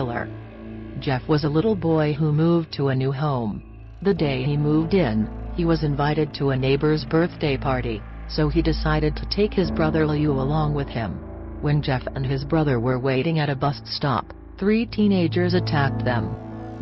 killer. Jeff was a little boy who moved to a new home. The day he moved in, he was invited to a neighbor's birthday party, so he decided to take his brother Liu along with him. When Jeff and his brother were waiting at a bus stop, 3 teenagers attacked them.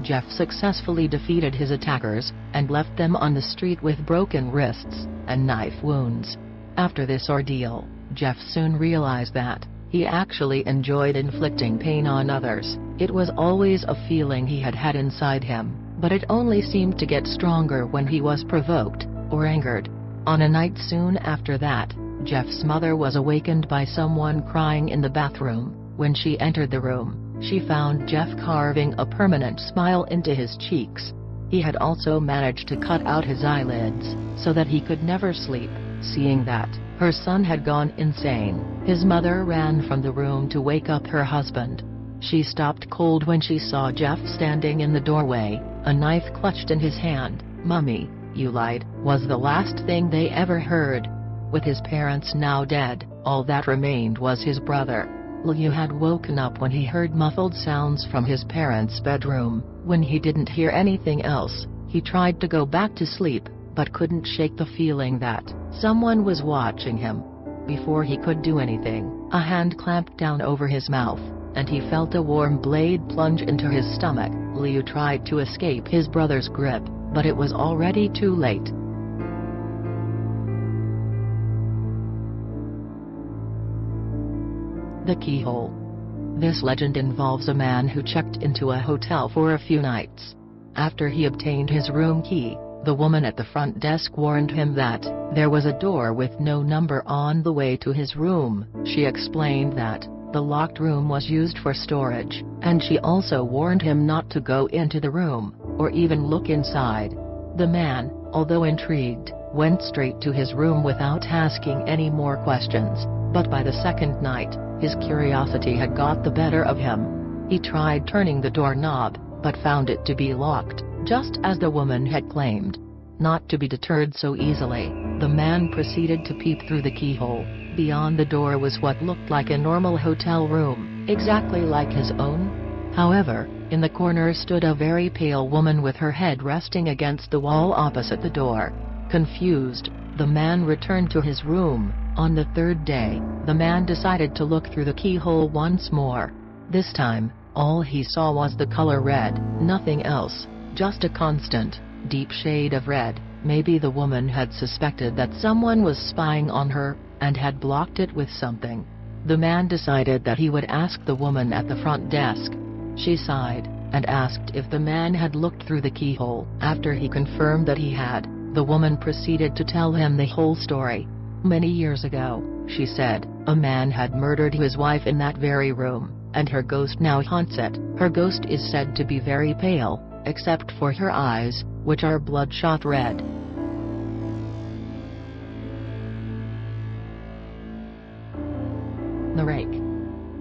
Jeff successfully defeated his attackers, and left them on the street with broken wrists and knife wounds. After this ordeal, Jeff soon realized that he actually enjoyed inflicting pain on others. It was always a feeling he had had inside him, but it only seemed to get stronger when he was provoked or angered. On a night soon after that, Jeff's mother was awakened by someone crying in the bathroom. When she entered the room, she found Jeff carving a permanent smile into his cheeks. He had also managed to cut out his eyelids, so that he could never sleep. Seeing that her son had gone insane, his mother ran from the room to wake up her husband. She stopped cold when she saw Jeff standing in the doorway, a knife clutched in his hand. "Mummy, you lied," was the last thing they ever heard. With his parents now dead, all that remained was his brother. Liu had woken up when he heard muffled sounds from his parents' bedroom. When he didn't hear anything else, he tried to go back to sleep, but couldn't shake the feeling that someone was watching him. Before he could do anything, a hand clamped down over his mouth, and he felt a warm blade plunge into his stomach. Liu tried to escape his brother's grip, but it was already too late. The Keyhole. This legend involves a man who checked into a hotel for a few nights. After he obtained his room key, the woman at the front desk warned him that there was a door with no number on the way to his room. She explained that the locked room was used for storage, and she also warned him not to go into the room, or even look inside. The man, although intrigued, went straight to his room without asking any more questions, but by the second night, his curiosity had got the better of him. He tried turning the doorknob, but found it to be locked, just as the woman had claimed. Not to be deterred so easily, the man proceeded to peep through the keyhole. Beyond the door was what looked like a normal hotel room, exactly like his own. However, in the corner stood a very pale woman with her head resting against the wall opposite the door. Confused, the man returned to his room. On the third day, the man decided to look through the keyhole once more. This time, all he saw was the color red, nothing else, just a constant, deep shade of red. Maybe the woman had suspected that someone was spying on her, and had blocked it with something. The man decided that he would ask the woman at the front desk. She sighed, and asked if the man had looked through the keyhole. After he confirmed that he had, the woman proceeded to tell him the whole story. Many years ago, she said, a man had murdered his wife in that very room, and her ghost now haunts it. Her ghost is said to be very pale, except for her eyes, which are bloodshot red. The Rake.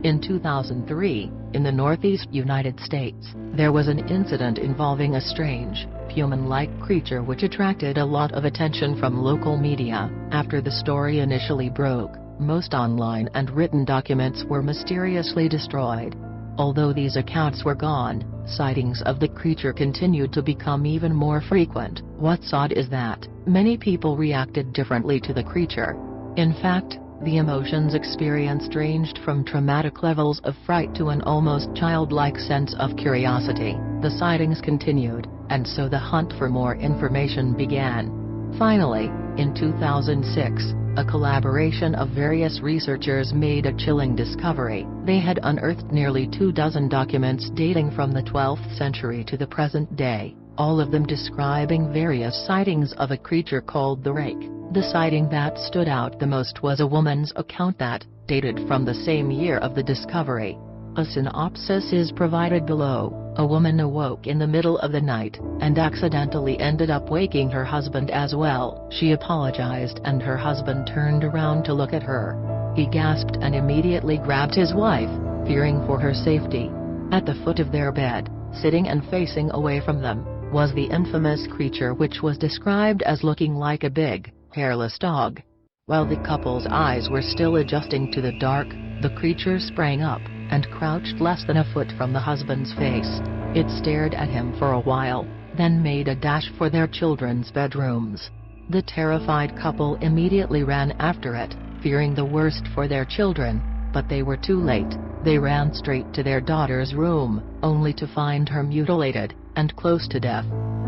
In 2003, in the Northeast United States, there was an incident involving a strange, human-like creature which attracted a lot of attention from local media. After the story initially broke, most online and written documents were mysteriously destroyed. Although these accounts were gone, sightings of the creature continued to become even more frequent. What's odd is that many people reacted differently to the creature. In fact, the emotions experienced ranged from traumatic levels of fright to an almost childlike sense of curiosity. The sightings continued, and so the hunt for more information began. Finally, in 2006, a collaboration of various researchers made a chilling discovery. They had unearthed nearly 24 documents dating from the 12th century to the present day, all of them describing various sightings of a creature called the Rake. The sighting that stood out the most was a woman's account that dated from the same year of the discovery. A synopsis is provided below. A woman awoke in the middle of the night, and accidentally ended up waking her husband as well. She apologized and her husband turned around to look at her. He gasped and immediately grabbed his wife, fearing for her safety. At the foot of their bed, sitting and facing away from them, was the infamous creature which was described as looking like a big, hairless dog. While the couple's eyes were still adjusting to the dark, the creature sprang up, and crouched less than a foot from the husband's face. It stared at him for a while, then made a dash for their children's bedrooms. The terrified couple immediately ran after it, fearing the worst for their children, but they were too late. They ran straight to their daughter's room, only to find her mutilated, and close to death.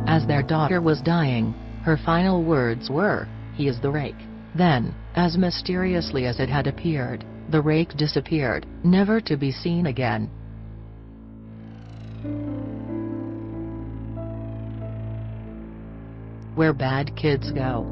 As their daughter was dying, her final words were, "He is the rake." Then, as mysteriously as it had appeared, the rake disappeared, never to be seen again. Where bad kids go.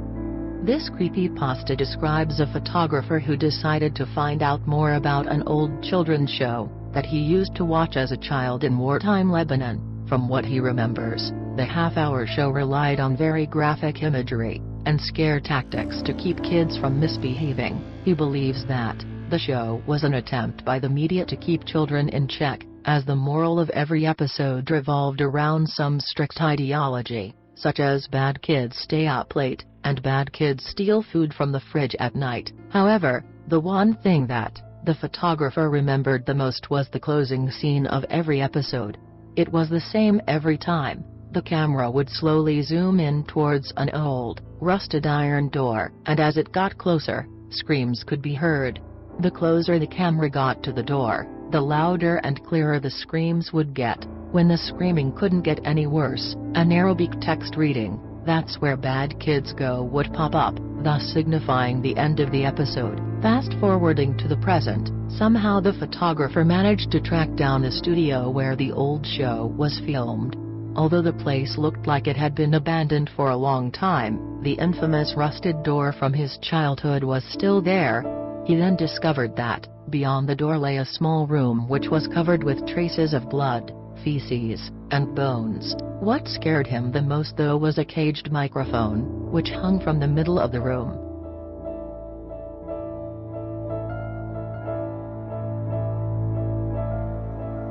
This creepypasta describes a photographer who decided to find out more about an old children's show that he used to watch as a child in wartime Lebanon. From what he remembers, the half-hour show relied on very graphic imagery and scare tactics to keep kids from misbehaving. He believes that the show was an attempt by the media to keep children in check, as the moral of every episode revolved around some strict ideology, such as bad kids stay up late, and bad kids steal food from the fridge at night. However, the one thing that the photographer remembered the most was the closing scene of every episode. It was the same every time. The camera would slowly zoom in towards an old, rusted iron door, and as it got closer, screams could be heard. The closer the camera got to the door, the louder and clearer the screams would get. When the screaming couldn't get any worse, an Arabic text reading, "That's where bad kids go," would pop up, thus signifying the end of the episode. Fast forwarding to the present, somehow the photographer managed to track down the studio where the old show was filmed. Although the place looked like it had been abandoned for a long time, the infamous rusted door from his childhood was still there. He then discovered that, beyond the door lay a small room which was covered with traces of blood, feces, and bones. What scared him the most though was a caged microphone, which hung from the middle of the room.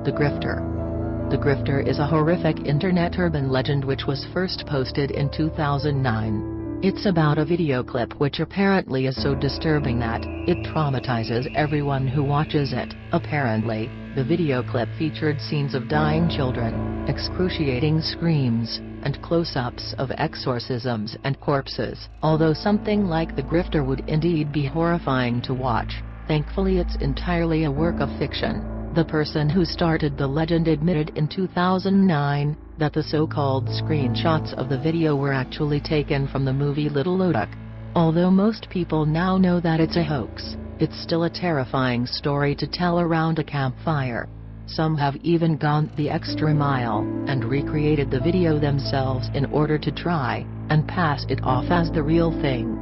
The Grifter. The Grifter is a horrific internet urban legend which was first posted in 2009. It's about a video clip which apparently is so disturbing that it traumatizes everyone who watches it. Apparently, the video clip featured scenes of dying children, excruciating screams, and close-ups of exorcisms and corpses. Although something like The Grifter would indeed be horrifying to watch, thankfully it's entirely a work of fiction. The person who started the legend admitted in 2009 that the so-called screenshots of the video were actually taken from the movie Little Odak. Although most people now know that it's a hoax, it's still a terrifying story to tell around a campfire. Some have even gone the extra mile and recreated the video themselves in order to try and pass it off as the real thing.